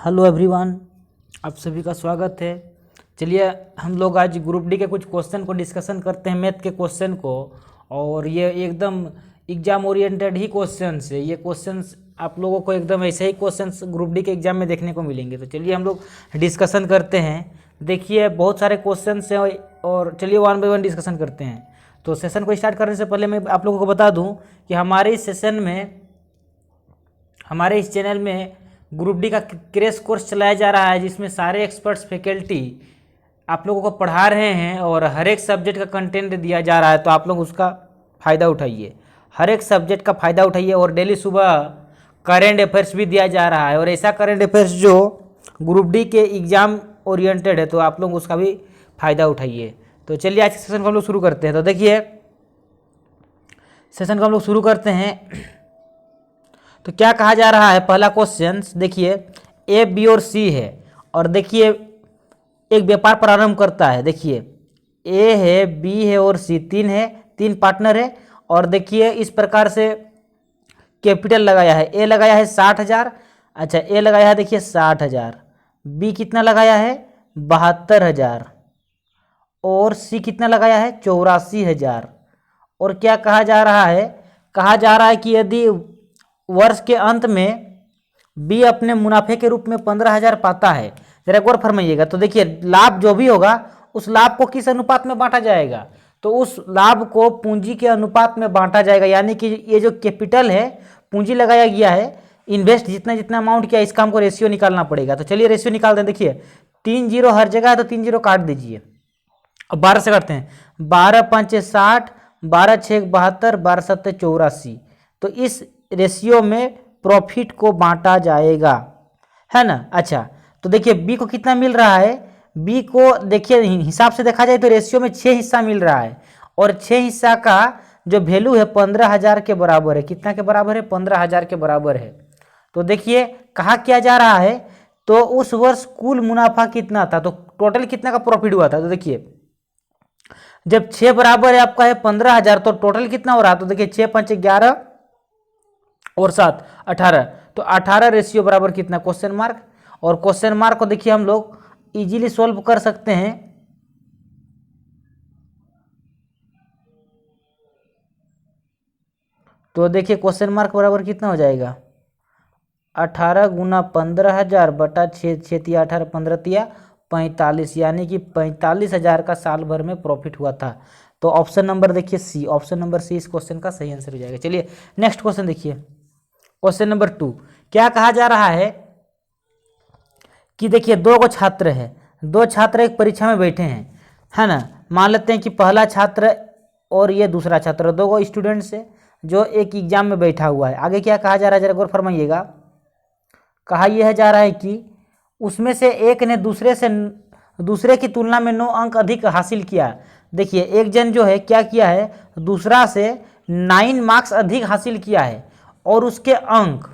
Hello everyone, आप सभी का स्वागत है। चलिए हम लोग आज ग्रुप डी के कुछ क्वेश्चन को डिस्कशन करते हैं, मैथ के क्वेश्चन को। और ये एकदम एग्जाम ओरिएंटेड ही क्वेश्चंस है। ये क्वेश्चंस आप लोगों को एकदम ऐसे ही क्वेश्चंस ग्रुप डी के एग्जाम में देखने को मिलेंगे। तो चलिए हम लोग डिस्कशन करते हैं। देखिए बहुत सारे क्वेश्चंस हैं और चलिए वन बाय वन डिस्कशन करते हैं। तो सेशन को स्टार्ट करने से पहले मैं आप लोगों को बता दूँ कि हमारे इस सेशन में, हमारे इस चैनल में ग्रुप डी का क्रैश कोर्स चलाया जा रहा है, जिसमें सारे एक्सपर्ट्स फैकल्टी आप लोगों को पढ़ा रहे हैं और हर एक सब्जेक्ट का कंटेंट दिया जा रहा है। तो आप लोग उसका फ़ायदा उठाइए, हर एक सब्जेक्ट का फ़ायदा उठाइए। और डेली सुबह करेंट अफेयर्स भी दिया जा रहा है, और ऐसा करेंट अफेयर्स जो ग्रुप डी के एग्ज़ाम ओरिएंटेड है, तो आप लोग उसका भी फ़ायदा उठाइए। तो चलिए आज के सेशन को हम लोग शुरू करते हैं। तो देखिए सेशन को हम लोग शुरू करते हैं। तो क्या कहा जा रहा है, पहला क्वेश्चन देखिए, ए बी और सी है। और देखिए एक व्यापार प्रारंभ करता है। देखिए ए है, बी है और सी, तीन है, तीन पार्टनर है। और देखिए इस प्रकार से कैपिटल लगाया है। ए लगाया है 60,000, अच्छा ए लगाया है देखिए 60,000। बी कितना लगाया है 72,000 और सी कितना लगाया है 84,000। और क्या कहा जा रहा है, कहा जा रहा है कि यदि वर्ष के अंत में बी अपने मुनाफे के रूप में 15,000 पाता है, जरा गौर फरमाइएगा। तो देखिए लाभ जो भी होगा उस लाभ को किस अनुपात में बांटा जाएगा, तो उस लाभ को पूंजी के अनुपात में बांटा जाएगा। यानी कि ये जो कैपिटल है, पूंजी लगाया गया है, इन्वेस्ट जितना जितना अमाउंट किया, इसका हमको रेशियो निकालना पड़ेगा। तो चलिए रेशियो निकाल दें। देखिए 3 जीरो हर जगह है, तो 3 जीरो काट दीजिए। अब 12 से करते हैं। 12 5 60, 12 6 72, 12 7 84। तो इस रेशियो में प्रॉफिट को बांटा जाएगा, है ना। अच्छा तो देखिए बी को कितना मिल रहा है, बी को देखिए हिसाब से देखा जाए तो रेशियो में 6 हिस्सा मिल रहा है। और 6 हिस्सा का जो वैल्यू है 15,000 के बराबर है। कितना के बराबर है 15,000 के बराबर है। तो देखिए कहा क्या जा रहा है, तो उस वर्ष कुल मुनाफा कितना था, तो टोटल कितना का प्रॉफिट हुआ था। तो देखिए जब 6 बराबर है आपका है 15,000, तो टोटल कितना हो रहा है, तो देखिए 6 5 11 और 7 18। तो 18 रेशियो बराबर कितना, क्वेश्चन मार्क। और क्वेश्चन मार्क को देखिए हम लोग इजीली सॉल्व कर सकते हैं। तो देखिए क्वेश्चन मार्क बराबर कितना हो जाएगा, 18 गुना 15,000 बटा 6, 6 तिया 18, 15 तिया 45, यानी कि 45,000 का साल भर में प्रॉफिट हुआ था। तो ऑप्शन नंबर देखिए सी, ऑप्शन नंबर सी इस क्वेश्चन का सही आंसर हो जाएगा। चलिए नेक्स्ट क्वेश्चन देखिए, क्वेश्चन नंबर 2। क्या कहा जा रहा है कि देखिए दो को छात्र है, दो छात्र एक परीक्षा में बैठे हैं, है ना। मान लेते हैं कि पहला छात्र और ये दूसरा छात्र, दो को स्टूडेंट्स है जो एक एग्जाम में बैठा हुआ है। आगे क्या कहा जा रहा है, जरा गौर फरमाइएगा। कहा यह जा रहा है कि उसमें से एक ने दूसरे की तुलना में 9 अंक अधिक हासिल किया। देखिए एक जन जो है क्या किया है, दूसरा से 9 मार्क्स अधिक हासिल किया है, और उसके अंक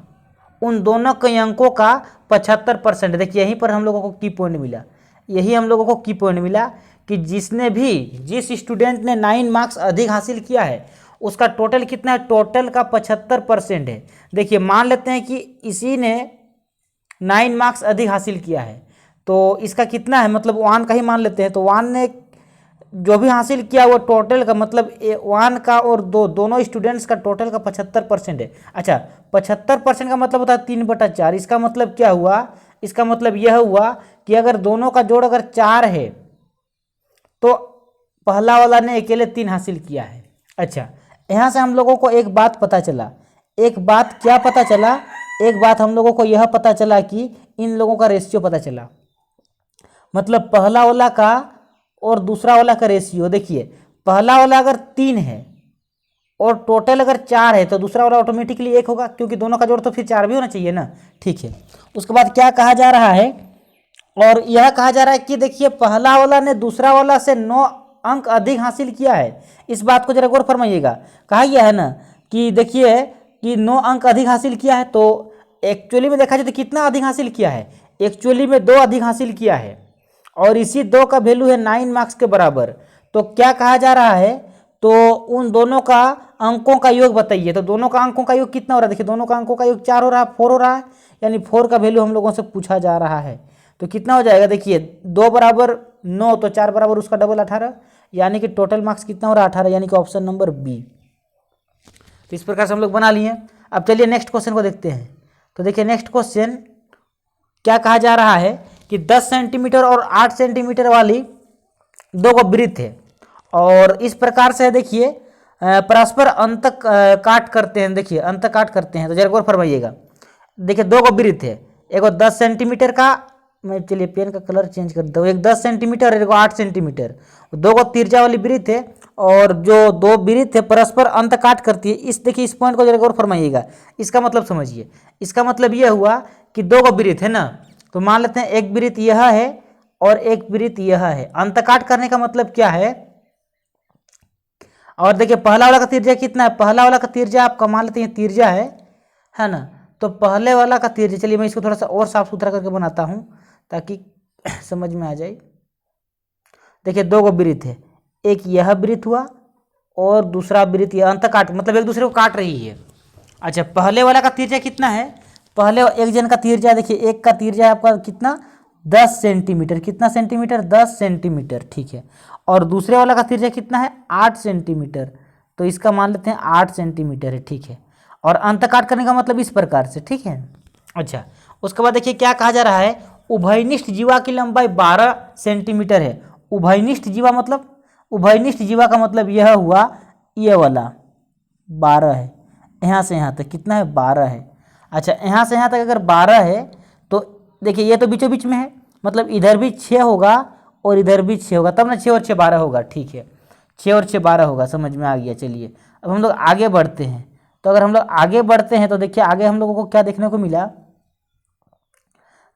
उन दोनों के अंकों का 75%। देखिए यहीं पर हम लोगों को की पॉइंट मिला, यही हम लोगों को की पॉइंट मिला कि जिस स्टूडेंट ने 9 मार्क्स अधिक हासिल किया है उसका टोटल कितना है, टोटल का 75% है। देखिए मान लेते हैं कि इसी ने 9 मार्क्स अधिक हासिल किया है, तो इसका कितना है, मतलब 1 का ही मान लेते हैं। तो 1 ने जो भी हासिल किया वो टोटल का मतलब 1 का और दोनों स्टूडेंट्स का टोटल का 75% है। अच्छा 75% का मतलब होता है 3/4। इसका मतलब क्या हुआ, इसका मतलब यह हुआ कि अगर दोनों का जोड़ अगर 4 है तो पहला वाला ने अकेले 3 हासिल किया है। अच्छा यहाँ से हम लोगों को एक बात पता चला, एक बात क्या पता चला, एक बात हम लोगों को यह पता चला कि इन लोगों का रेशियो पता चला। मतलब पहला वाला का और दूसरा वाला का रेशियो, देखिए पहला वाला अगर 3 है और टोटल अगर 4 है तो दूसरा वाला ऑटोमेटिकली 1 होगा, क्योंकि दोनों का जोड़ तो फिर 4 भी होना चाहिए ना। ठीक है, उसके बाद क्या कहा जा रहा है, और यह कहा जा रहा है कि देखिए पहला वाला ने दूसरा वाला से 9 अंक अधिक हासिल किया है। इस बात को जरा गौर फरमाइएगा। कहा गया है ना कि देखिए कि 9 अंक अधिक हासिल किया है, तो एक्चुअली में देखा जाए तो कितना अधिक हासिल किया है, एक्चुअली में 2 अधिक हासिल किया है, और इसी 2 का वैल्यू है 9 मार्क्स के बराबर। तो क्या कहा जा रहा है, तो उन दोनों का अंकों का योग बताइए। तो दोनों का अंकों का योग कितना हो रहा है, देखिए दोनों का अंकों का योग 4 हो रहा है, 4 हो रहा है, यानी 4 का वैल्यू हम लोगों से पूछा जा रहा है। तो कितना हो जाएगा, देखिए 2 बराबर 9 तो 4 बराबर उसका डबल 18, यानी कि टोटल मार्क्स कितना हो रहा है 18, यानी कि ऑप्शन नंबर बी। तो इस प्रकार से हम लोग बना लिए। अब चलिए नेक्स्ट क्वेश्चन को देखते हैं। तो देखिए नेक्स्ट क्वेश्चन क्या कहा जा रहा है कि 10 सेंटीमीटर और 8 सेंटीमीटर वाली दो गो वृत्त है और इस प्रकार से देखिए परस्पर अंत काट करते हैं। देखिए अंत काट करते हैं, तो जरा गौर फरमाइएगा। देखिए दो गो वृत्त है, एक 10 सेंटीमीटर का, मैं चलिए पेन का कलर चेंज कर देता हूँ, एक 10 सेंटीमीटर और एक 8 सेंटीमीटर, दो गो तिरछा वाली वृत्त है और जो दो वृत्त है परस्पर अंत काट करती है। इस देखिए इस पॉइंट को जरा गौर फरमाइएगा, इसका मतलब समझिए। इसका मतलब यह हुआ कि दो गो वृत्त है ना, तो मान लेते हैं एक वृत्त यह है और एक वृत्त यह है। अंत काट करने का मतलब क्या है, और देखिए पहला वाला का तिरछा कितना है, पहला वाला का तिरछा आपका मान लेते हैं तिरछा है ना, तो पहले वाला का तिरछा, चलिए मैं इसको थोड़ा सा और साफ सुथरा करके बनाता हूं ताकि समझ में आ जाए। देखिए दो गो वृत्त है, एक यह वृत्त हुआ और दूसरा वृत्त यह, अंत काट मतलब एक दूसरे को काट रही है। अच्छा पहले वाला का तिरछा कितना है, पहले एक जन का तिरछा, देखिए एक का तिरछा है आपका कितना 10 सेंटीमीटर, कितना सेंटीमीटर 10 सेंटीमीटर, ठीक है। और दूसरे वाला का तिरछा कितना है 8 सेंटीमीटर, तो इसका मान लेते हैं 8 सेंटीमीटर है, ठीक है। और अंत काट करने का मतलब इस प्रकार से, ठीक है। अच्छा उसके बाद देखिए क्या कहा जा रहा है, उभयनिष्ठ जीवा की लंबाई 12 सेंटीमीटर है। उभयनिष्ठ जीवा मतलब, उभयनिष्ठ जीवा का मतलब यह हुआ ये वाला 12 है, यहाँ से यहाँ तक कितना है 12 है। अच्छा यहाँ से यहाँ तक अगर 12 है तो देखिए ये तो बीचों बीच में है, मतलब इधर भी 6 होगा और इधर भी 6 होगा, तब ना 6 और 6 12 होगा, ठीक है 6 और 6 12 होगा, समझ में आ गया। चलिए अब हम लोग आगे बढ़ते हैं। तो अगर हम लोग आगे बढ़ते हैं तो देखिए आगे हम लोगों को क्या देखने को मिला,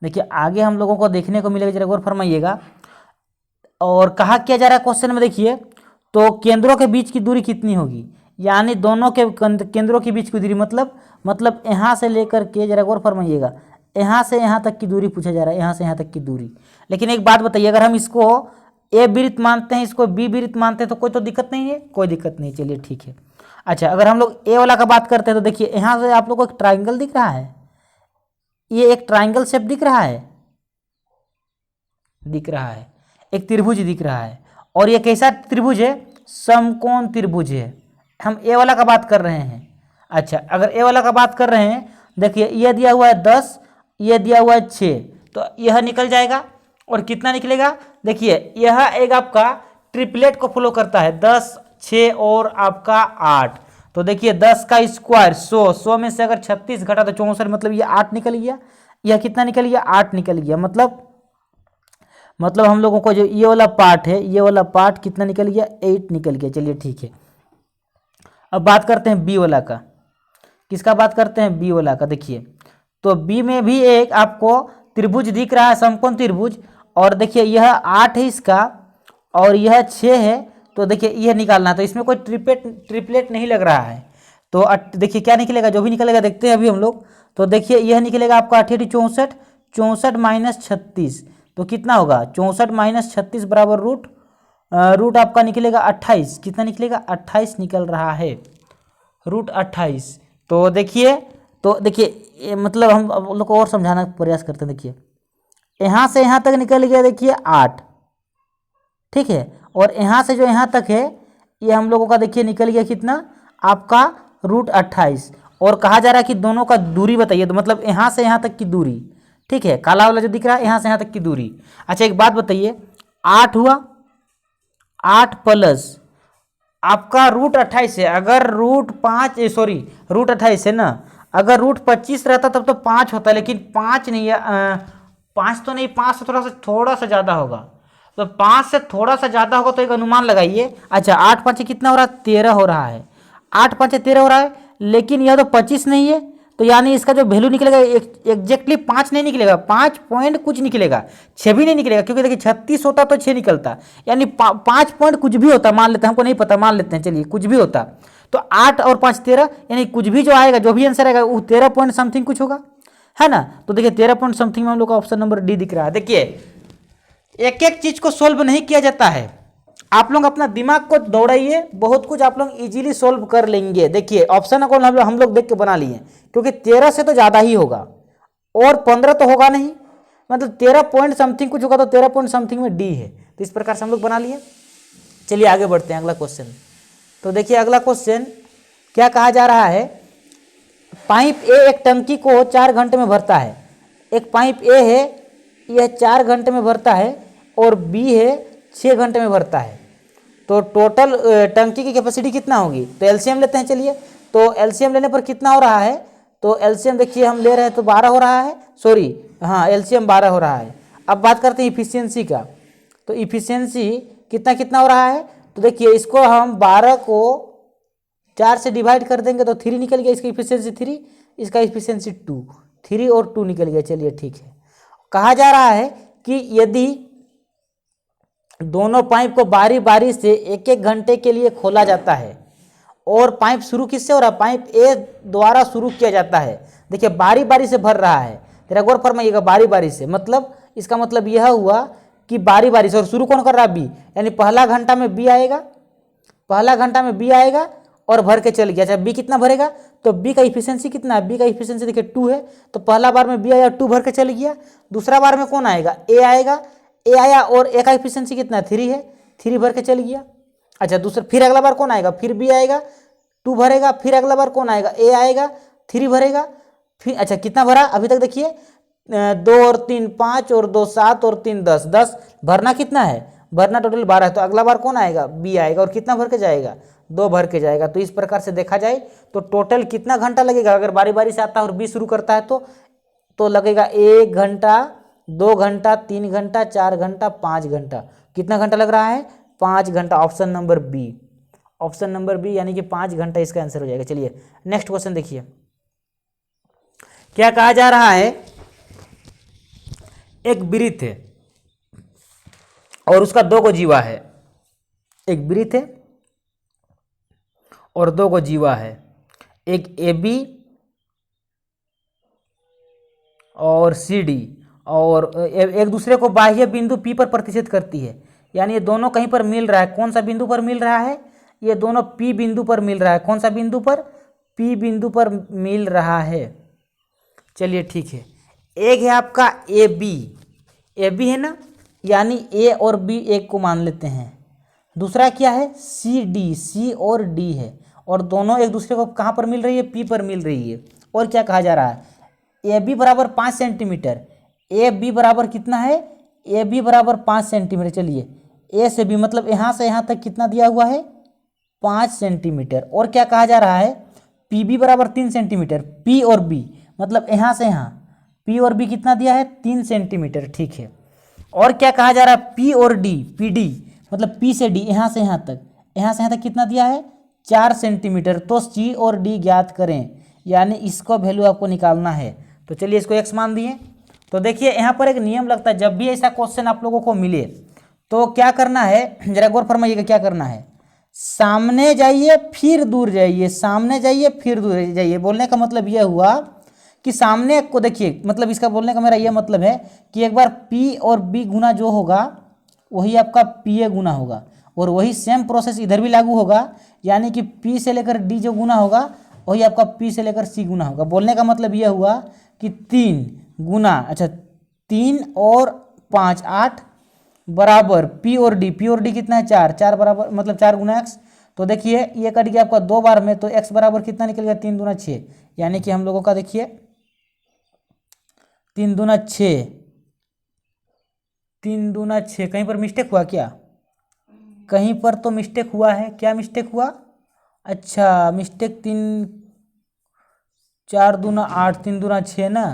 देखिए आगे हम लोगों को देखने को मिलेगा, जरा गौर फरमाइएगा। और कहा क्या जा रहा है क्वेश्चन में, देखिए तो केंद्रों के बीच की दूरी कितनी होगी, यानी दोनों के केंद्रों के बीच की दूरी मतलब यहाँ से लेकर के, जरा गौर फरमाइएगा, यहाँ से यहाँ तक की दूरी पूछा जा रहा है, यहाँ से यहाँ तक की दूरी। लेकिन एक बात बताइए, अगर हम इसको ए वृत्त मानते हैं, इसको बी वृत्त मानते हैं, तो कोई तो दिक्कत नहीं है, कोई दिक्कत नहीं, चलिए ठीक है। अच्छा अगर हम लोग ए वाला का बात करते हैं तो देखिए यहाँ से आप लोग को एक ट्राइंगल दिख रहा है, ये एक ट्राइंगल शेप दिख रहा है, एक त्रिभुज दिख रहा है। और ये कैसा त्रिभुज है, समकोण त्रिभुज है। हम ए वाला का बात कर रहे हैं। अच्छा अगर ए वाला का बात कर रहे हैं, देखिए ये दिया हुआ है 10, ये दिया हुआ है 6, तो यह निकल जाएगा। और कितना निकलेगा, देखिए यह एक आपका ट्रिपलेट को फॉलो करता है, 10 6 और आपका 8। तो देखिए 10 का स्क्वायर 100 में से अगर 36 घटा तो 64, मतलब ये 8 निकल गया। यह कितना निकल गया 8 निकल गया। मतलब हम लोगों को जो ये वाला पार्ट है, ये वाला पार्ट कितना निकल गया 8 निकल गया। चलिए ठीक है। अब बात करते हैं बी वाला का, किसका बात करते हैं बी वाला का। देखिए तो बी में भी एक आपको त्रिभुज दिख रहा है, समकोण त्रिभुज। और देखिए यह 8 है इसका और यह 6 है, तो देखिए यह निकालना है। तो इसमें कोई ट्रिपलेट नहीं लग रहा है, तो देखिए क्या निकलेगा, जो भी निकलेगा देखते हैं अभी हम लोग। तो देखिए यह निकलेगा आपका 8 64, 64 माइनस 36, तो कितना होगा 64 माइनस 36 बराबर रूट आपका निकलेगा 28। कितना निकलेगा 28 निकल रहा है, रूट 28। तो देखिए मतलब हम लोग को और समझाने का प्रयास करते हैं। देखिए यहाँ से यहाँ तक निकल गया, देखिए 8, ठीक है। और यहाँ से जो यहाँ तक है ये हम लोगों का देखिए निकल गया कितना आपका रूट 28। और कहा जा रहा है कि दोनों का दूरी बताइए, तो मतलब यहाँ से यहाँ तक की दूरी, ठीक है। काला वाला जो दिख रहा है यहाँ से यहाँ तक की दूरी। अच्छा एक बात बताइए, 8 हुआ, 8 प्लस आपका रूट 28 है। अगर रूट 28 है ना, अगर रूट 25 रहता तब तो 5 होता है, लेकिन 5 नहीं है, 5 तो नहीं, 5 से थोड़ा सा ज़्यादा होगा। तो 5 से थोड़ा सा ज़्यादा होगा तो एक अनुमान लगाइए। अच्छा 8 5 कितना हो रहा है 13 हो रहा है, 8 5 13 हो रहा है, लेकिन यह तो 25 नहीं है, तो यानी इसका जो वैल्यू निकलेगा एग्जैक्टली 5 नहीं निकलेगा, 5 पॉइंट कुछ निकलेगा, 6 भी नहीं निकलेगा। क्योंकि देखिए 36 होता तो 6 निकलता, यानी 5 पॉइंट कुछ भी होता, मान लेते हैं, हमको नहीं पता, मान लेते हैं, चलिए कुछ भी होता। तो 8 और 5 13, यानी कुछ भी जो आएगा, जो भी आंसर आएगा वो 13 पॉइंट समथिंग कुछ होगा, है ना। तो देखिए 13 पॉइंट समथिंग में हम लोग का ऑप्शन नंबर डी दिख रहा है। देखिए एक एक चीज को सोल्व नहीं किया जाता है, आप लोग अपना दिमाग को दौड़ाइए, बहुत कुछ आप लोग इजीली सोल्व कर लेंगे। देखिए ऑप्शन को हम लोग देख के बना लिए, क्योंकि 13 से तो ज़्यादा ही होगा, और 15 तो होगा नहीं, मतलब 13 पॉइंट समथिंग कुछ होगा, तो 13 पॉइंट समथिंग में डी है। तो इस प्रकार से हम लोग बना लिए। चलिए आगे बढ़ते हैं अगला क्वेश्चन। तो देखिए अगला क्वेश्चन क्या कहा जा रहा है, पाइप ए एक टंकी को 4 घंटे में भरता है। एक पाइप ए है, यह 4 घंटे में भरता है, और बी है 6 घंटे में भरता है। तो टोटल टंकी की कैपेसिटी कितना होगी? तो एलसीएम लेते हैं। चलिए, तो एलसीएम लेने पर कितना हो रहा है? तो एलसीएम देखिए हम ले रहे हैं तो 12 हो रहा है, सॉरी हाँ एलसीएम 12 हो रहा है। अब बात करते हैं इफिशियंसी का। तो इफिशियंसी कितना कितना हो रहा है? तो देखिए इसको हम 12 को 4 से डिवाइड कर देंगे तो 3 निकल गया, इसका इफिशियंसी 3, इसका इफिशियंसी 2, 3 और 2 निकल गया। चलिए ठीक है। कहा जा रहा है कि यदि दोनों पाइप को बारी बारी से एक एक घंटे के लिए खोला जाता है, और पाइप शुरू किससे हो रहा है? पाइप ए द्वारा शुरू किया जाता है। देखिए बारी बारी से भर रहा है, तेरा गौर फरमाइएगा, बारी बारी से, मतलब इसका मतलब यह हुआ कि बारी बारी से, और शुरू कौन कर रहा है? बी, यानी पहला घंटा में बी आएगा, पहला घंटा में बी आएगा और भर के चल गया। अच्छा बी कितना भरेगा? तो बी का इफिशियंसी कितना है? बी का इफिशियंसी देखिए 2 है, तो पहला बार में बी आया 2 भर के चल गया। दूसरा बार में कौन आएगा? ए आएगा, ए आया और ए का इफिशियंसी कितना है? 3 है, 3 भर के चल गया। अच्छा दूसरा फिर अगला बार कौन आएगा? फिर बी आएगा, 2 भरेगा, फिर अगला बार कौन आएगा? ए आएगा, 3 भरेगा, फिर अच्छा कितना भरा अभी तक? देखिए 2 और 3 5 और 2 7 और 3 10, 10 भरना कितना है? भरना टोटल 12 है, तो अगला बार कौन आएगा? बी आएगा, और कितना भर के जाएगा? 2 भर के जाएगा। तो इस प्रकार से देखा जाए तो टोटल कितना घंटा लगेगा? अगर बारी बारी से आता है और बी शुरू करता है तो लगेगा 1 घंटा, 2 घंटा, 3 घंटा, 4 घंटा, 5 घंटा। कितना घंटा लग रहा है? 5 घंटा। Option number B, option number B यानी कि 5 घंटा इसका आंसर हो जाएगा। चलिए नेक्स्ट क्वेश्चन देखिए क्या कहा जा रहा है। एक वृत्त है और उसका 2 को जीवा है। एक वृत्त है और 2 को जीवा है। एक ए बी और सी डी, और एक दूसरे को बाह्य बिंदु पी पर प्रतिच्छेद करती है। यानी ये दोनों कहीं पर मिल रहा है। कौन सा बिंदु पर मिल रहा है? ये दोनों पी बिंदु पर मिल रहा है। कौन सा बिंदु पर? पी बिंदु पर मिल रहा है। चलिए ठीक है। एक है आपका ए बी, ए बी है ना, यानी ए और बी एक को मान लेते हैं। दूसरा क्या है? सी डी, सी और डी है, और दोनों एक दूसरे को कहाँ पर मिल रही है? पी पर मिल रही है। और क्या कहा जा रहा है? ए बी बराबर 5 सेंटीमीटर, ए बी बराबर कितना है? ए बी बराबर 5 सेंटीमीटर। चलिए ए से बी मतलब यहाँ से यहाँ तक कितना दिया हुआ है? 5 सेंटीमीटर। और क्या कहा जा रहा है? पी बी बराबर 3 सेंटीमीटर, पी और बी मतलब यहाँ से यहाँ, पी और बी कितना दिया है? 3 सेंटीमीटर। ठीक है। और क्या कहा जा रहा है? पी और डी, पी डी मतलब पी से डी यहाँ से यहाँ तक, यहाँ से यहाँ तक कितना दिया है? 4 सेंटीमीटर। तो सी और डी ज्ञात करें, यानी इसको वैल्यू आपको निकालना है। तो चलिए इसको x मान दिए। तो देखिए यहाँ पर एक नियम लगता है, जब भी ऐसा क्वेश्चन आप लोगों को मिले तो क्या करना है, जरा गौर फरमाइएगा क्या करना है। सामने जाइए फिर दूर जाइए, सामने जाइए फिर दूर जाइए। बोलने का मतलब यह हुआ कि सामने को देखिए, मतलब इसका बोलने का मेरा यह मतलब है कि एक बार P और B गुना जो होगा वही आपका PA गुना होगा, और वही सेम प्रोसेस इधर भी लागू होगा, यानी कि P से लेकर D जो गुना होगा वही आपका P से लेकर C गुना होगा। बोलने का मतलब यह हुआ कि 3 गुना, अच्छा 3 और 5 8 बराबर P और D कितना है? 4, 4 बराबर मतलब 4 गुना x। तो देखिए ये कट गया आपका 2 बार में, तो x बराबर कितना निकल गया? 3 दूना 6, यानी कि हम लोगों का देखिए 3 दूना 6, 3 दूना 6। कहीं पर मिस्टेक हुआ क्या? कहीं पर तो मिस्टेक हुआ है। क्या मिस्टेक हुआ? अच्छा मिस्टेक 3 4 दूना 8, 3 दूना 6 ना।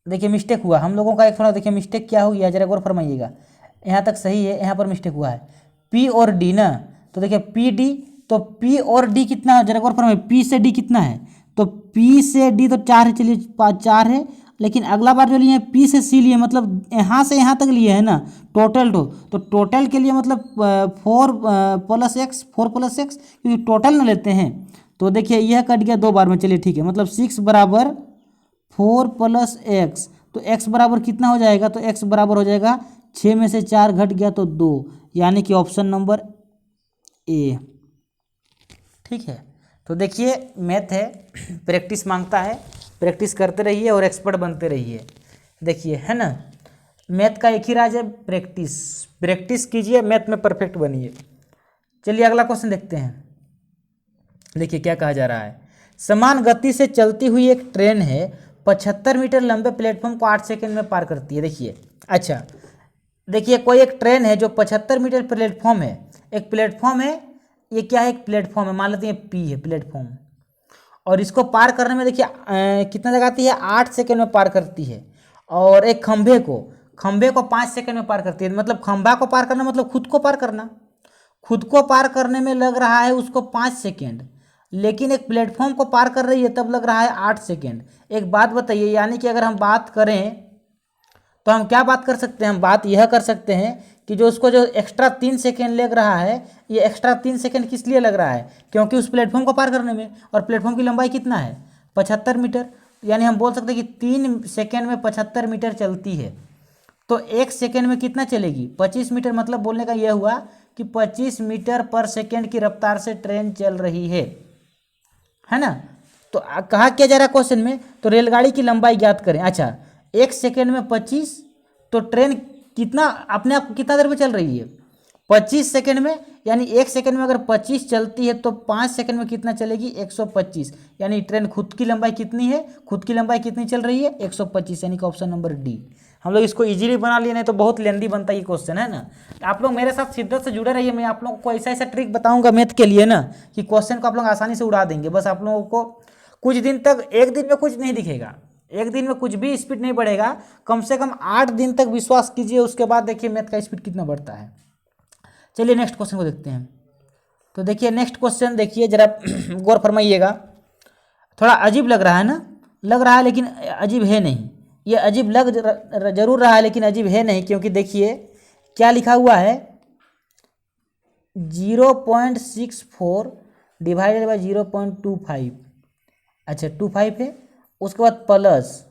देखिए मिस्टेक हुआ हम लोगों का एक थोड़ा, देखिए मिस्टेक क्या हो गया जरा गौर फरमाइएगा। यहाँ तक सही है, यहाँ पर मिस्टेक हुआ है। P और D ना, तो देखिए पी डी, तो P और D कितना है जरा गौर फरमाइए। P से D कितना है? तो P से D तो 4 है, चलिए 4 है, लेकिन अगला बार जो लिए P से C लिए, मतलब यहाँ से यहाँ तक लिए है ना टोटल। तो टोटल के लिए मतलब 4 प्लस एक्स, 4 प्लस एक्स, क्योंकि टोटल ना लेते हैं। तो देखिए यह कट गया 2 बार में। चलिए ठीक है, मतलब 6 बराबर 4 प्लस एक्स, तो x बराबर कितना हो जाएगा? तो x बराबर हो जाएगा 6 में से 4 घट गया तो 2, यानी कि ऑप्शन नंबर ए। ठीक है। तो देखिए मैथ है, प्रैक्टिस मांगता है, प्रैक्टिस करते रहिए और एक्सपर्ट बनते रहिए। देखिए है ना, मैथ का एक ही राज है, प्रैक्टिस। प्रैक्टिस कीजिए, मैथ में परफेक्ट बनिए। चलिए अगला क्वेश्चन देखते हैं। देखिए क्या कहा जा रहा है। समान गति से चलती हुई एक ट्रेन है, 75 मीटर लंबे प्लेटफॉर्म को 8 सेकंड में पार करती है। देखिए अच्छा, देखिए कोई एक ट्रेन है जो 75 मीटर प्लेटफॉर्म है, एक प्लेटफॉर्म है, ये क्या है, एक प्लेटफॉर्म है, मान लेते हैं पी है प्लेटफॉर्म, और इसको पार करने में देखिए कितना लगाती है, 8 सेकंड में पार करती है। और एक खंभे को 5 सेकंड में पार करती है। मतलब खंभा को पार करना मतलब खुद को पार करना, खुद को पार करने में लग रहा है उसको 5 सेकंड, लेकिन एक प्लेटफॉर्म को पार कर रही है तब लग रहा है 8 सेकंड। एक बात बताइए, यानी कि अगर हम बात करें तो हम क्या बात कर सकते हैं, हम बात यह कर सकते हैं कि जो उसको जो एक्स्ट्रा 3 सेकेंड लग रहा है, ये एक्स्ट्रा 3 सेकेंड किस लिए लग रहा है, क्योंकि उस प्लेटफॉर्म को पार करने में, और प्लेटफॉर्म की लंबाई कितना है, 75 मीटर। यानी हम बोल सकते हैं कि 3 सेकेंड में 75 मीटर चलती है, तो 1 सेकेंड में कितना चलेगी, 25 मीटर। मतलब बोलने का यह हुआ कि 25 मीटर पर सेकेंड की रफ्तार से ट्रेन चल रही है ना। तो कहा क्या जा रहा है क्वेश्चन में, तो रेलगाड़ी की लंबाई ज्ञात करें। अच्छा, 1 सेकेंड में 25, तो ट्रेन कितना अपने आप कितना देर में चल रही है, 25 सेकेंड में। यानी 1 सेकेंड में अगर 25 चलती है तो 5 सेकेंड में कितना चलेगी, 125। यानी ट्रेन खुद की लंबाई कितनी है, खुद की लंबाई कितनी चल रही है, 125। यानी कि ऑप्शन नंबर डी। हम लोग इसको इजीली बना लिए, नहीं तो बहुत लेंदी बनता है ये क्वेश्चन, है ना। आप लोग मेरे साथ शिद्दत से जुड़े रहिए, मैं आप लोगों को ऐसा ऐसा ट्रिक बताऊंगा मैथ के लिए ना, कि क्वेश्चन को आप लोग आसानी से उड़ा देंगे। बस आप लोगों को कुछ दिन तक, एक दिन में कुछ नहीं दिखेगा, एक दिन में कुछ भी स्पीड नहीं बढ़ेगा, कम से कम 8 दिन तक विश्वास कीजिए, उसके बाद देखिए मैथ का स्पीड कितना बढ़ता है। चलिए नेक्स्ट क्वेश्चन को देखते हैं। तो देखिए नेक्स्ट क्वेश्चन, देखिए जरा गौर फरमाइएगा। थोड़ा अजीब लग रहा है ना, लग रहा है लेकिन अजीब है नहीं। ये अजीब लग जरूर रहा है लेकिन अजीब है नहीं, क्योंकि देखिए क्या लिखा हुआ है, 0.64 डिवाइडेड बाई 0.25। अच्छा 25 है, उसके बाद प्लस,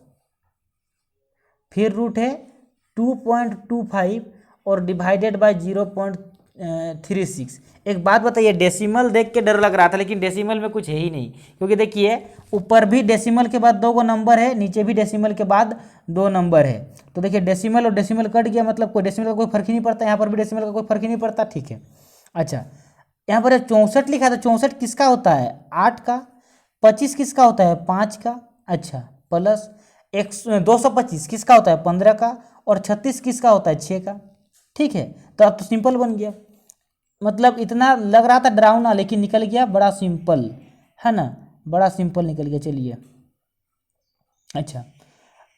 फिर रूट है 2.25 और डिवाइडेड बाय 0.36। एक बात बताइए, डेसिमल देख के डर लग रहा था, लेकिन डेसिमल में कुछ है ही नहीं, क्योंकि देखिए ऊपर भी डेसिमल के बाद 2 नंबर है, नीचे भी डेसिमल के बाद 2 नंबर है। तो देखिए डेसिमल और डेसिमल कट गया, मतलब कोई डेसिमल का कोई फर्क ही नहीं पड़ता, यहाँ पर भी डेसिमल का कोई फर्क ही नहीं पड़ता, ठीक है। अच्छा यहाँ पर 64 लिखा था, 64 किसका होता है, 8 का। 25 किसका होता है, 5 का। अच्छा प्लस 225 किसका होता है, 15 का। और 36 किसका होता है, 6 का। ठीक है, तो अब तो सिंपल बन गया। मतलब इतना लग रहा था डरावना, लेकिन निकल गया बड़ा सिंपल, है ना, बड़ा सिंपल निकल गया। चलिए अच्छा,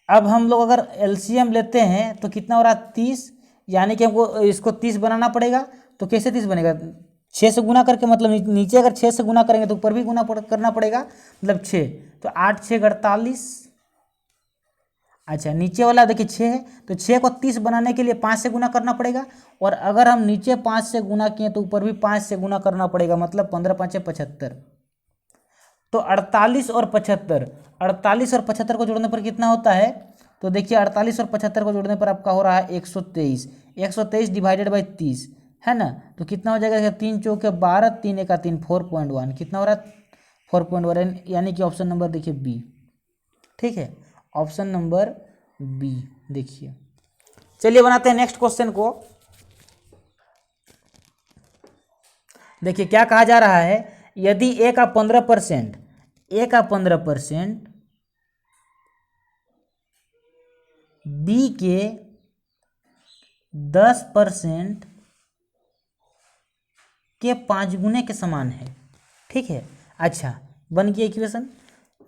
अब हम लोग अगर एलसीएम लेते हैं तो कितना हो रहा है, 30। यानी कि हमको इसको 30 बनाना पड़ेगा। तो कैसे 30 बनेगा, 6 से गुना करके, मतलब नीचे अगर 6 से गुना करेंगे तो ऊपर भी गुना करना पड़ेगा, मतलब 6। तो 8 6 48। अच्छा नीचे वाला देखिए 6 है, तो 6 को 30 बनाने के लिए 5 से गुना करना पड़ेगा, और अगर हम नीचे 5 से गुना किए तो ऊपर भी 5 से गुना करना पड़ेगा, मतलब 15 5 75। तो 48 और 75, 48 और 75 को जोड़ने पर कितना होता है, तो देखिए 48 और 75 को जोड़ने पर आपका हो रहा है 123। 123 डिवाइडेड बाई 30, है ना, तो कितना हो जाएगा, 3 चौके 12, 3 एका 3, 4.1। कितना हो रहा है, 4.1, यानी कि ऑप्शन नंबर देखिए बी। ठीक है, ऑप्शन नंबर बी देखिए। चलिए बनाते हैं नेक्स्ट क्वेश्चन को। देखिए क्या कहा जा रहा है, यदि ए का 15%, ए का 15% बी के 10% के 5 गुने के समान है। ठीक है, अच्छा बन गया इक्वेशन।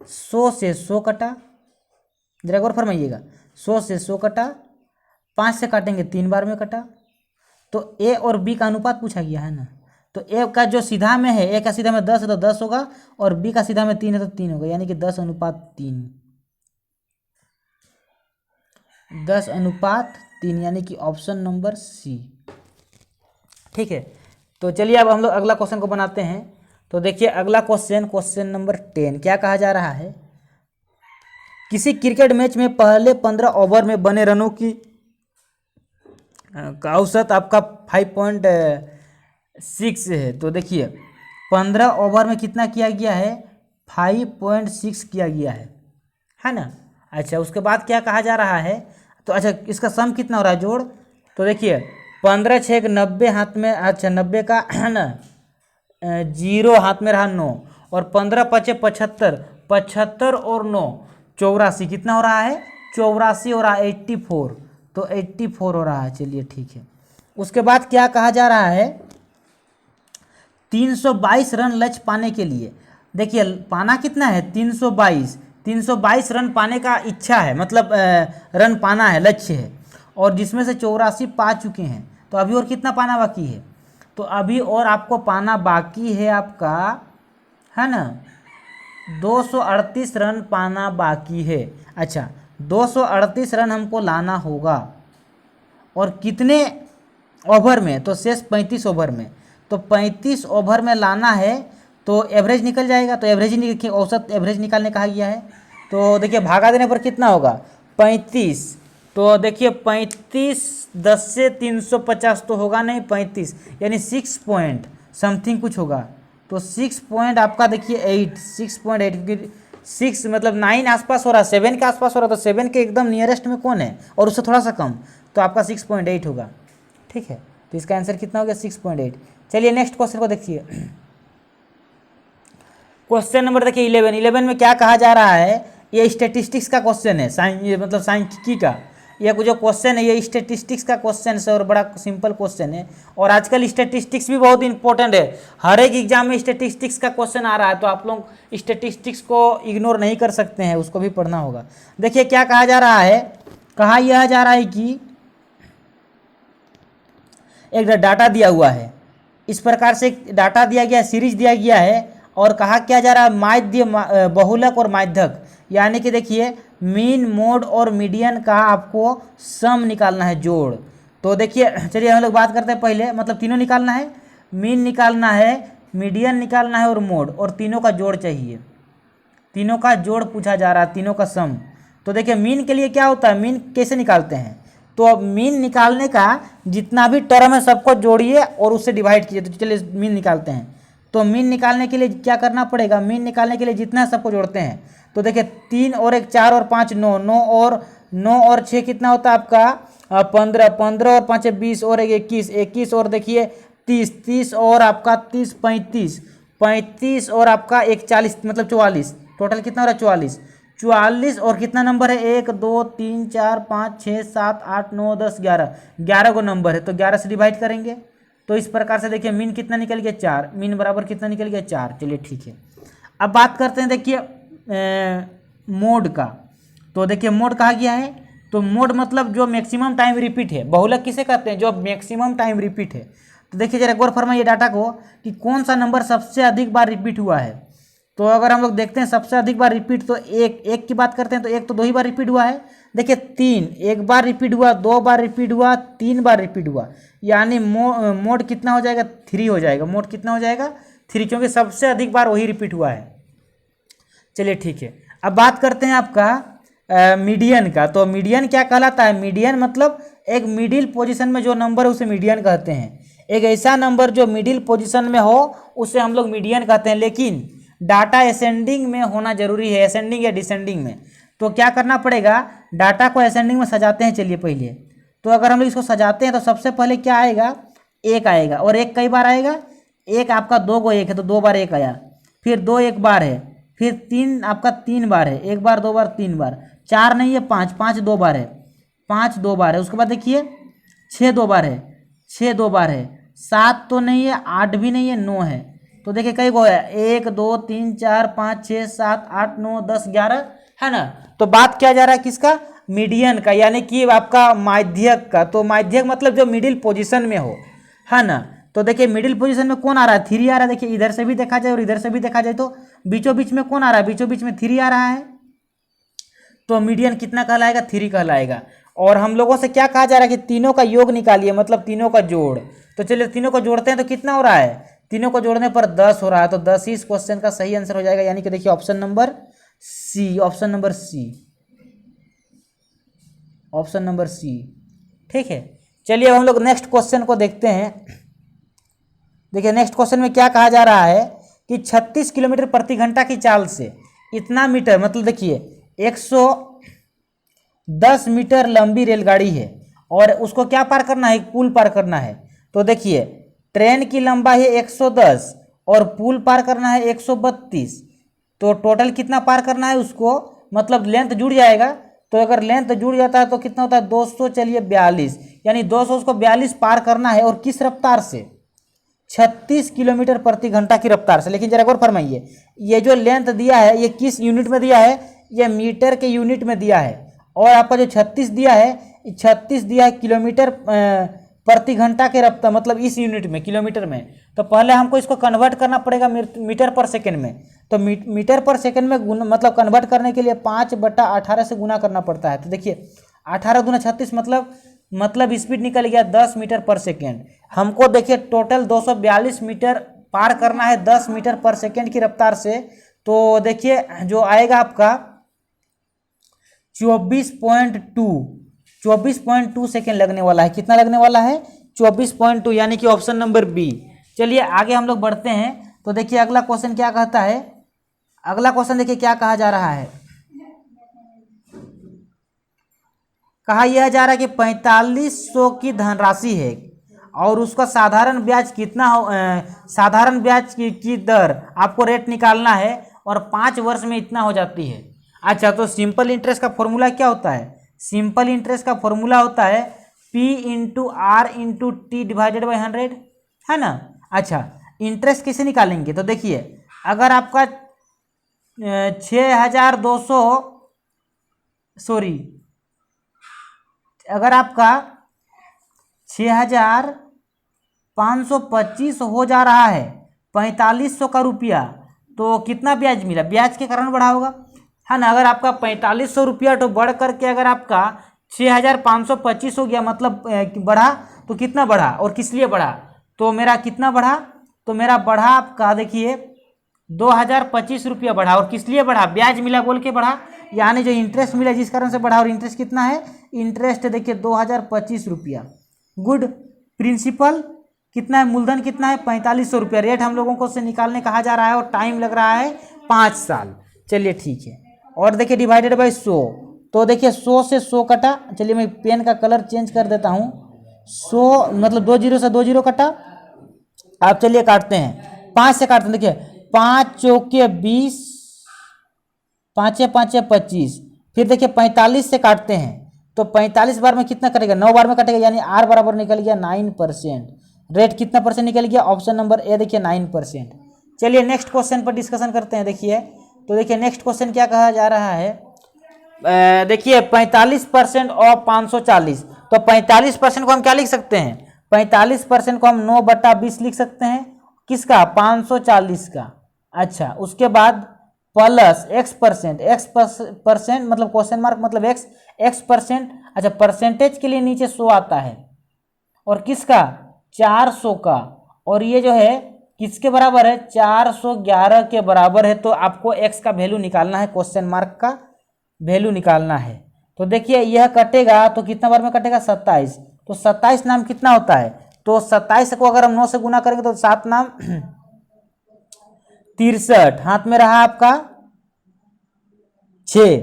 100 से 100 कटा, जरा गौर फरमाइएगा, 100 से 100 कटा, 5 से काटेंगे 3 बार में कटा। तो ए और बी का अनुपात पूछा गया है ना, तो ए का जो सीधा में है, ए का सीधा में 10 है तो 10 होगा, और बी का सीधा में 3 है तो 3 होगा, यानी कि 10:3। 10:3, यानी कि ऑप्शन नंबर सी। ठीक है, तो चलिए अब हम लोग अगला क्वेश्चन को बनाते हैं। तो देखिए अगला क्वेश्चन, क्वेश्चन नंबर 10, क्या कहा जा रहा है, किसी क्रिकेट मैच में पहले 15 ओवर में बने रनों की का औसत आपका 5.6 है। तो देखिए 15 ओवर में कितना किया गया है, 5.6 किया गया है ना। अच्छा, उसके बाद क्या कहा जा रहा है, तो अच्छा इसका सम कितना हो रहा है, जोड़। तो देखिए 15 6 90 हाथ में, अच्छा 90 का है ना, 0 हाथ में रहा 9, और 15 5 75, 75 और 9 84, कितना हो रहा है, 84 हो रहा है, 84, तो 84 हो रहा है। चलिए ठीक है। उसके बाद क्या कहा जा रहा है, 322 रन लक्ष्य पाने के लिए, देखिए पाना कितना है, 322, 322 रन पाने का इच्छा है, मतलब रन पाना है, लक्ष्य है, और जिसमें से 84 पा चुके हैं, तो अभी और कितना पाना बाकी है, तो अभी और आपको पाना बाकी है आपका, है ना, 238 रन पाना बाकी है। अच्छा 238 रन हमको लाना होगा, और कितने ओवर में, तो शेष 35 ओवर में, तो 35 ओवर में लाना है, तो एवरेज निकल जाएगा, तो एवरेज ही औसत एवरेज निकालने कहा गया है। तो देखिए भागा देने पर कितना होगा, 35, तो देखिए 35 10 से 350 तो होगा नहीं, 35 यानी 6 पॉइंट समथिंग कुछ होगा, तो 6 पॉइंट आपका देखिए 8, 6.8, क्योंकि 6 मतलब 9 आसपास हो रहा है, 7 के आसपास हो रहा है, तो 7 के एकदम नियरेस्ट में कौन है, और उससे थोड़ा सा कम, तो आपका 6.8 होगा। ठीक है, तो इसका आंसर कितना हो गया, 6.8। चलिए नेक्स्ट क्वेश्चन को देखिए। क्वेश्चन नंबर देखिए 11 में क्या कहा जा रहा है, ये स्टेटिस्टिक्स का क्वेश्चन है, साइंस मतलब सांख्यिकी का, ये जो क्वेश्चन है ये स्टेटिस्टिक्स का क्वेश्चन है, और बड़ा सिंपल क्वेश्चन है, और आजकल स्टेटिस्टिक्स भी बहुत इंपॉर्टेंट है, हर एक एग्जाम में स्टेटिस्टिक्स का क्वेश्चन आ रहा है, तो आप लोग स्टेटिस्टिक्स को इग्नोर नहीं कर सकते हैं, उसको भी पढ़ना होगा। देखिए क्या कहा जा रहा है, कहा यह जा रहा है कि एक डाटा दिया हुआ है, इस प्रकार से एक डाटा दिया गया है, सीरीज दिया गया है, और कहा क्या जा रहा है, माध्य बहुलक और माध्यक, यानी कि देखिए मीन मोड और मीडियन का आपको सम निकालना है, जोड़। तो देखिए चलिए हम लोग बात करते हैं पहले, मतलब तीनों निकालना है, मीन निकालना है, मीडियन निकालना है और मोड, और तीनों का जोड़ चाहिए, तीनों का जोड़ पूछा जा रहा है, तीनों का सम। तो देखिए मीन के लिए क्या होता है, मीन कैसे निकालते हैं, तो अब मीन निकालने का जितना भी टर्म है सबको जोड़िए और उससे डिवाइड कीजिए, तो चलिए मीन निकालते हैं। तो मीन निकालने के लिए क्या करना पड़ेगा, मीन निकालने के लिए जितना है सबको जोड़ते हैं, तो देखिए 3 और 1 4 और 5 9, 9 और 6 कितना होता है आपका 15, 15 और 5 20, और 1 21, 21 और देखिए 30, 30 और आपका 30 35, 35 और आपका 1 40, मतलब 44, टोटल कितना हो रहा है 44, 44 और कितना नंबर है, 1 2 3 4 5 6 7 8 9 10 11, 11 को नंबर है, तो 11 से डिवाइड करेंगे, तो इस प्रकार से देखिए मीन कितना निकल गया 4, मीन बराबर कितना निकल गया 4। चलिए ठीक है, अब बात करते हैं देखिए मोड का। तो देखिए मोड कहा गया है, तो मोड मतलब जो मैक्सिमम टाइम रिपीट है, बहुलक किसे कहते हैं, जो मैक्सिमम टाइम रिपीट है। तो देखिए जरा गौर फरमाइए डाटा को कि कौन सा नंबर सबसे अधिक बार रिपीट हुआ है। तो अगर हम लोग देखते हैं सबसे अधिक बार रिपीट, तो एक की बात करते हैं, तो एक तो 2 ही बार रिपीट हुआ है, देखिए 3 एक बार रिपीट हुआ, 2 बार रिपीट हुआ, 3 बार रिपीट हुआ, यानी मोड कितना हो जाएगा 3 हो जाएगा, मोड कितना हो जाएगा 3, क्योंकि सबसे अधिक बार वही रिपीट हुआ है। चलिए ठीक है, अब बात करते हैं आपका मीडियन का। तो मीडियन क्या कहलाता है, मीडियन मतलब एक मिडिल पोजीशन में जो नंबर है उसे मीडियन कहते हैं, एक ऐसा नंबर जो मिडिल पोजीशन में हो उसे हम लोग मीडियन कहते हैं, लेकिन डाटा असेंडिंग में होना जरूरी है, असेंडिंग या डिसेंडिंग में। तो क्या करना पड़ेगा, डाटा को असेंडिंग में सजाते हैं, चलिए पहले, तो अगर हम लोग इसको सजाते हैं तो सबसे पहले क्या आएगा, 1 आएगा, और 1 कई बार आएगा, 1 आपका 2 को 1 है तो 2 बार 1 आया, फिर 2 1 बार है, फिर 3 आपका 3 बार है, 1 बार 2 बार 3 बार, 4 नहीं है 5, 5 2 बार है, 5 2 बार है, उसके बाद देखिए 6 2 बार है, 6 2 बार है, 7 तो नहीं है, 8 भी नहीं है, 9 है, तो देखिए कई गो है, 1 2 3 4 5 6 7 8 9 10 11 है ना। तो बात क्या जा रहा है किसका, मीडियन का, यानी कि आपका माध्यक का। तो माध्यक मतलब जो मिडिल पोजीशन में हो, है ना। तो देखिए मिडिल पोजीशन में कौन आ रहा है, 3 आ रहा है, देखिए इधर से भी देखा जाए और इधर से भी देखा जाए, तो बीचों बीच में कौन आ रहा है, बीचों बीच में 3 आ रहा है, तो मीडियन कितना कहलाएगा, 3 कहलाएगा। और हम लोगों से क्या कहा जा रहा है कि तीनों का योग निकालिए, मतलब तीनों का जोड़। तो चलिए तीनों को जोड़ते हैं तो कितना हो रहा है, तीनों को जोड़ने पर 10 हो रहा है, तो 10 ही इस क्वेश्चन का सही आंसर हो जाएगा, यानी कि देखिए option number C, option number C, option number C. ठीक है, चलिए हम लोग नेक्स्ट क्वेश्चन को देखते हैं। देखिए नेक्स्ट क्वेश्चन में क्या कहा जा रहा है कि 36 किलोमीटर प्रति घंटा की चाल से इतना मीटर, मतलब देखिए 110 मीटर लंबी रेलगाड़ी है और उसको क्या पार करना है, एक पुल पार करना है। तो देखिए ट्रेन की लंबाई है 110 और पुल पार करना है 132, तो टोटल कितना पार करना है उसको, मतलब लेंथ जुड़ जाएगा। तो अगर लेंथ जुड़ जाता है तो कितना होता है 200, चलिए 42, यानी 200 उसको 42 पार करना है और किस रफ्तार से, 36 किलोमीटर प्रति घंटा की रफ्तार से। लेकिन जरा और फरमाइए, ये जो लेंथ दिया है ये किस यूनिट में दिया है, ये मीटर के यूनिट में दिया है, और आपका जो 36 दिया है, 36 दिया है किलोमीटर प्रति घंटा के रफ्तार, मतलब इस यूनिट में, किलोमीटर में। तो पहले हमको इसको कन्वर्ट करना पड़ेगा मीटर पर सेकेंड में। तो मीटर पर सेकेंड में मतलब कन्वर्ट करने के लिए 5/18 से गुना करना पड़ता है। तो देखिए 18 दूना 36, मतलब स्पीड निकल गया 10 मीटर पर सेकेंड। हमको देखिए टोटल 242 मीटर पार करना है 10 मीटर पर सेकेंड की रफ्तार से। तो देखिए जो आएगा आपका 24.2 सेकेंड लगने वाला है। कितना लगने वाला है, 24.2, यानी कि ऑप्शन नंबर बी। चलिए आगे हम लोग बढ़ते हैं। तो देखिए अगला क्वेश्चन क्या कहता है, अगला क्वेश्चन देखिए क्या कहा जा रहा है। कहा यह जा रहा है कि 4500 की धनराशि है और उसका साधारण ब्याज कितना हो, साधारण ब्याज की दर आपको रेट निकालना है और 5 वर्ष में इतना हो जाती है। अच्छा, तो सिंपल इंटरेस्ट का फॉर्मूला क्या होता है, सिंपल इंटरेस्ट का फॉर्मूला होता है P into R into T divided by 100, है ना। अच्छा, इंटरेस्ट कैसे निकालेंगे, तो देखिए अगर आपका 6200 सॉरी अगर आपका 6525 हो जा रहा है 4500 का रुपया, तो कितना ब्याज मिला, ब्याज के कारण बढ़ा होगा, है ना। अगर आपका 4500 रुपया तो बढ़ करके अगर आपका 6525 हो गया, मतलब बढ़ा, तो कितना बढ़ा और किस लिए बढ़ा, तो मेरा कितना बढ़ा, तो मेरा बढ़ा आपका देखिए 2025 रुपया बढ़ा। और किस लिए बढ़ा, ब्याज मिला बोल के बढ़ा, यानी जो इंटरेस्ट मिला जिस कारण से बढ़ा। और इंटरेस्ट कितना है, इंटरेस्ट देखिए 2025 रुपया। गुड। प्रिंसिपल कितना है, मूलधन कितना है 4500 रुपया। रेट हम लोगों को से निकालने कहा जा रहा है और टाइम लग रहा है 5 साल। चलिए ठीक है। और देखिए डिवाइडेड बाई 100, तो देखिए 100 से 100 कटा। चलिए मैं पेन का कलर चेंज कर देता हूँ। 100 मतलब 20 से 20 कटा। आप चलिए काटते हैं, 5 से काटते हैं। देखिए 5 चौके 20, 5 5 25, फिर देखिए 45 से काटते हैं, तो 45 बार में कितना कटेगा, 9 बार में कटेगा, यानी आर बराबर निकल गया 9%। रेट कितना परसेंट निकल गया, ऑप्शन नंबर ए देखिए 9%। चलिए नेक्स्ट क्वेश्चन पर डिस्कशन करते हैं। देखिए तो देखिए नेक्स्ट क्वेश्चन क्या कहा जा रहा है, देखिए 45% ऑफ 540, तो 45% को हम क्या लिख सकते हैं, 45% को हम 9/20 लिख सकते हैं, किसका, 540 का। अच्छा, उसके बाद प्लस x%, x% मतलब क्वेश्चन मार्क मतलब x%। अच्छा, परसेंटेज के लिए नीचे 100 आता है और किसका, 400 का, और ये जो है किसके बराबर है, 411 के बराबर है। तो आपको x का वैल्यू निकालना है, क्वेश्चन मार्क का वैल्यू निकालना है। तो देखिए यह कटेगा तो कितना बार में कटेगा, 27। तो 27 नाम कितना होता है, तो 27 को अगर हम 9 से गुना करेंगे तो 7 नाम 63, हाथ में रहा आपका 6,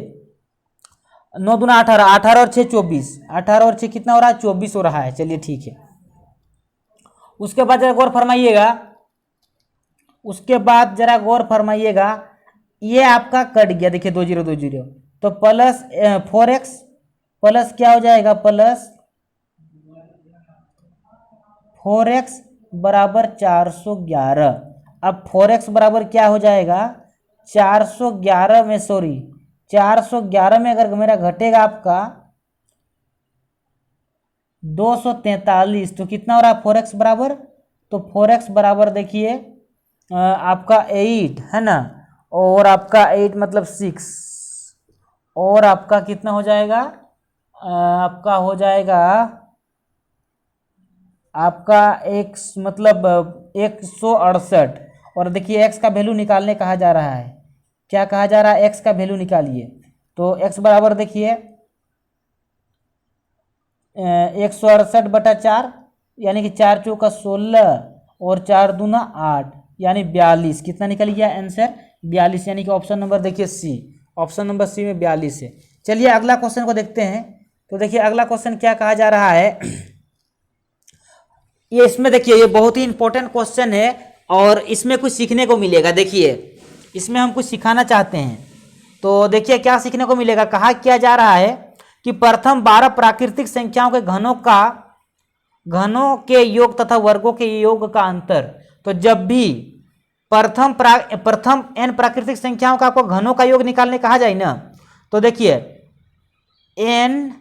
9 दूना 18, 18 और 6 24, 18 और 6 कितना हो रहा है, 24 हो रहा है। चलिए ठीक है। उसके बाद जरा गौर फरमाइएगा, उसके बाद जरा गौर फरमाइएगा, ये आपका कट गया, देखिए 2020, तो प्लस 4x प्लस क्या हो जाएगा, प्लस 4x बराबर 411। अब 4x बराबर क्या हो जाएगा, 411 में 411 में अगर मेरा घटेगा आपका 243, तो कितना हो रहा है 4x बराबर, तो 4x बराबर देखिए आपका 8 है ना, और आपका 8 मतलब 6, और आपका कितना हो जाएगा, आपका हो जाएगा आपका एक मतलब 168। और देखिए x का वैल्यू निकालने कहा जा रहा है, क्या कहा जा रहा है, x का वैल्यू निकालिए। तो x बराबर देखिए 168/4, यानी कि 4 चौका 16 और 4 दूना 8, यानी 42। कितना निकल गया आंसर? 42, यानी कि ऑप्शन नंबर देखिए सी, ऑप्शन नंबर सी में 42 है। चलिए अगला क्वेश्चन को देखते हैं। तो देखिए अगला क्वेश्चन क्या कहा जा रहा है। ये इसमें देखिए ये बहुत ही इंपॉर्टेंट क्वेश्चन है और इसमें कुछ सीखने को मिलेगा। देखिए इसमें हम कुछ सिखाना चाहते हैं, तो देखिए क्या सीखने को मिलेगा। कहा क्या जा रहा है कि प्रथम 12 प्राकृतिक संख्याओं के घनों के योग तथा वर्गों के योग का अंतर। तो जब भी प्रथम n प्राकृतिक संख्याओं का आपको घनों का योग निकालने कहा जाए ना, तो देखिए n,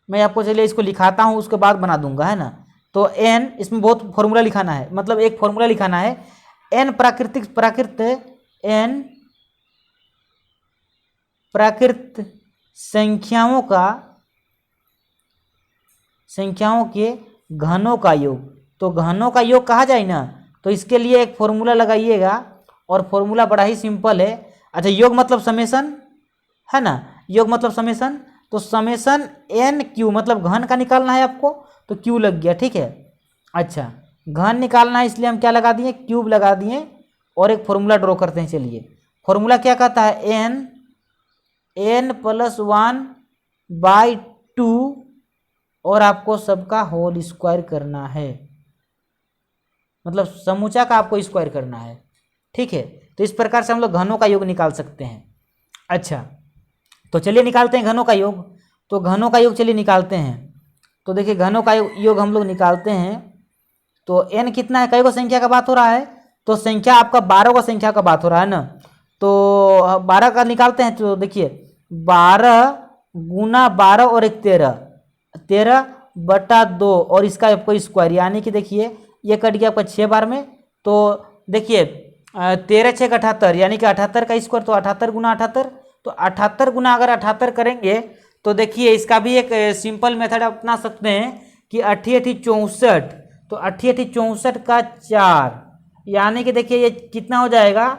मैं आपको चलिए इसको लिखाता हूं, उसके बाद बना दूंगा, है ना। तो n, इसमें बहुत फॉर्मूला लिखाना है, मतलब एक फॉर्मूला लिखाना है। n प्राकृत संख्याओं के घनों का योग। तो घनों का योग कहा जाए ना, तो इसके लिए एक फॉर्मूला लगाइएगा और फॉर्मूला बड़ा ही सिंपल है। अच्छा, योग मतलब समेसन, है ना, योग मतलब समेसन। तो समेसन n क्यू, मतलब घन का निकालना है आपको, तो क्यू लग गया, ठीक है। अच्छा, घन निकालना है इसलिए हम क्या लगा दिए, क्यूब लगा दिए और एक फॉर्मूला ड्रॉ करते हैं। चलिए फॉर्मूला क्या कहता है, n + 1/2 और आपको सबका होल स्क्वायर करना है, मतलब समूचा का आपको स्क्वायर करना है, ठीक है। तो इस प्रकार से हम लोग घनों का योग निकाल सकते हैं। अच्छा, तो चलिए निकालते हैं घनों का योग। तो घनों का योग चलिए निकालते हैं। तो देखिए घनों का योग हम लोग निकालते हैं। तो n कितना है, कई को संख्या का बात हो रहा है, तो संख्या आपका 12 को संख्या का बात हो रहा है ना। तो 12 का निकालते हैं। तो देखिए 12 गुना 12 और एक 13, 13/2 और इसका आपको स्क्वायर, यानी कि देखिए ये कट गया आपका 6 बार में। तो देखिए 13 6 78, यानी कि 78 का स्क्वायर, तो 78 गुना 78। तो 78 गुना अगर 78 करेंगे तो देखिए इसका भी एक सिंपल मेथड अपना सकते हैं कि 8 8 64। तो 8 8 64 का 4, यानी कि देखिए ये कितना हो जाएगा,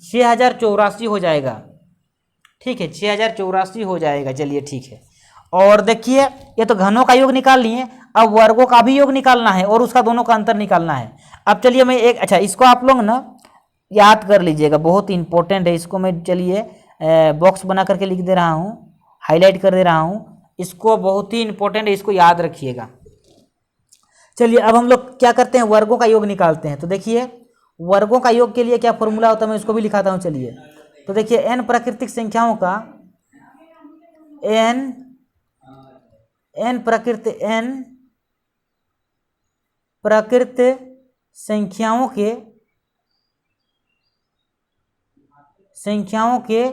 6084 हो जाएगा, ठीक है, 6084 हो जाएगा। चलिए ठीक है। और देखिए ये तो घनों का योग निकाल लिए, अब वर्गों का भी योग निकालना है और उसका दोनों का अंतर निकालना है। अब चलिए मैं एक, अच्छा इसको आप लोग ना याद कर लीजिएगा, बहुत इंपॉर्टेंट है। इसको मैं चलिए बॉक्स बना करके लिख दे रहा हूँ, हाईलाइट कर दे रहा हूँ, इसको बहुत ही इंपॉर्टेंट है, इसको याद रखिएगा। चलिए अब हम लोग क्या करते हैं, वर्गों का योग निकालते हैं। तो देखिए वर्गों का योग के लिए क्या फॉर्मूला होता है, मैं इसको भी लिखाता हूँ। चलिए तो देखिए n प्राकृतिक संख्याओं का n प्राकृत संख्याओं के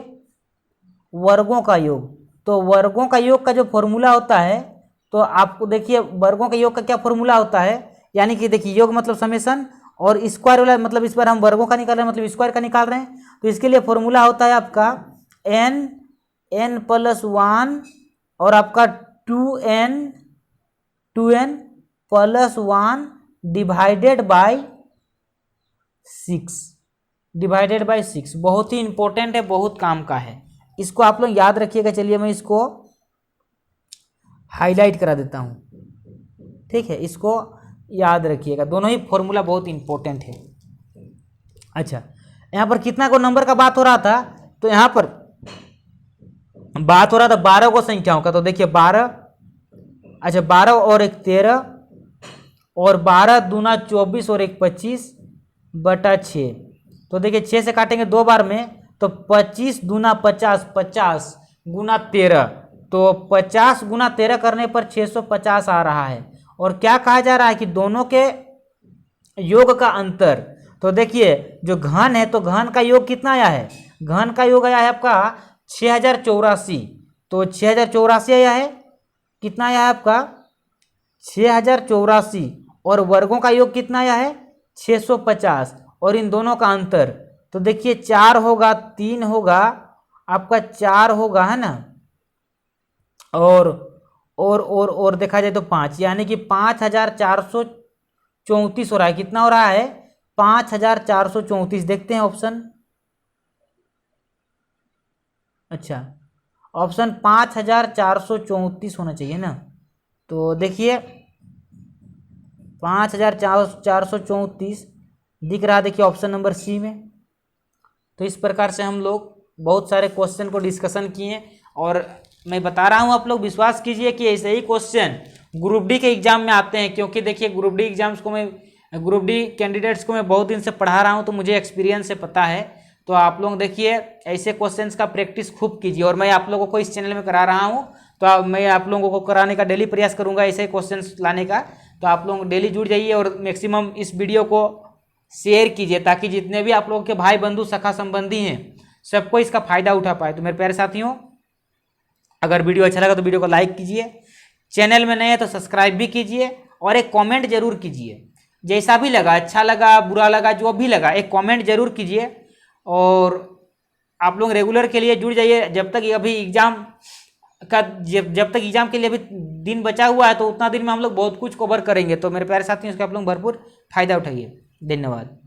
वर्गों का योग। तो वर्गों का योग का जो फॉर्मूला होता है, तो आपको देखिए वर्गों के योग का क्या फॉर्मूला होता है, यानी कि देखिए योग मतलब समेसन और स्क्वायर वाला, मतलब इस बार हम वर्गों का निकाल रहे हैं, मतलब स्क्वायर का निकाल रहे हैं। तो इसके लिए फॉर्मूला होता है आपका n + 1 और आपका 2n + 1 डिवाइडेड बाय 6। बहुत ही इंपॉर्टेंट है, बहुत काम का है, इसको आप लोग याद रखिएगा। चलिए मैं इसको हाईलाइट करा देता हूँ, ठीक है, इसको याद रखिएगा, दोनों ही फॉर्मूला बहुत इंपॉर्टेंट है। अच्छा, यहाँ पर कितना को नंबर का बात हो रहा था, तो यहाँ पर बात हो रहा था 12 को संख्याओं का। तो देखिए 12, अच्छा 12 और एक 13 और 12 दूना 24 और एक 25/6। तो देखिए 6 से काटेंगे 2 बार में, तो 25 दूना 50, 50 गुना 13, तो 50 गुना 13 करने पर 650 आ रहा है। और क्या कहा जा रहा है कि दोनों के योग का अंतर। तो देखिए जो घन है, तो घन का योग कितना आया है, घन का योग आया है आपका 6084। तो 6084 आया है, कितना आया है आपका 6084, और वर्गों का योग कितना आया है 650, और इन दोनों का अंतर तो देखिए 4 होगा, 3 होगा, आपका 4 होगा, है ना, और देखा जाए तो 5, यानी कि 5434 हो रहा है। कितना हो रहा है 5434। देखते हैं ऑप्शन, अच्छा ऑप्शन 5434 होना चाहिए ना। तो देखिए 5434 दिख रहा देखिए ऑप्शन नंबर सी में। तो इस प्रकार से हम लोग बहुत सारे क्वेश्चन को डिस्कशन किए और मैं बता रहा हूँ, आप लोग विश्वास कीजिए कि ऐसे ही क्वेश्चन ग्रुप डी के एग्जाम में आते हैं, क्योंकि देखिए ग्रुप डी एग्जाम्स को मैं ग्रुप डी कैंडिडेट्स को मैं बहुत दिन से पढ़ा रहा हूँ, तो मुझे एक्सपीरियंस से पता है। तो आप लोग देखिए ऐसे क्वेश्चंस का प्रैक्टिस खूब कीजिए, और मैं आप लोगों को इस चैनल में करा रहा हूँ, तो मैं आप लोगों को कराने का डेली प्रयास करूँगा ऐसे क्वेश्चंस लाने का। तो आप लोग डेली जुड़ जाइए और मैक्सिमम इस वीडियो को शेयर कीजिए, ताकि जितने भी आप लोगों के भाई बंधु सखा संबंधी हैं सबको इसका फायदा उठा पाए। तो मेरे प्यारे साथियों, अगर वीडियो अच्छा लगा तो वीडियो को लाइक कीजिए, चैनल में नए हैं तो सब्सक्राइब भी कीजिए, और एक कमेंट जरूर कीजिए। जैसा भी लगा, अच्छा लगा बुरा लगा जो भी लगा, एक कमेंट जरूर कीजिए। और आप लोग रेगुलर के लिए जुड़ जाइए, जब तक अभी एग्जाम का जब तक एग्जाम के लिए अभी दिन बचा हुआ है, तो उतना दिन में हम लोग बहुत कुछ कवर करेंगे। तो मेरे प्यारे साथियों, इसका आप लोग भरपूर फायदा उठाइए। धन्यवाद।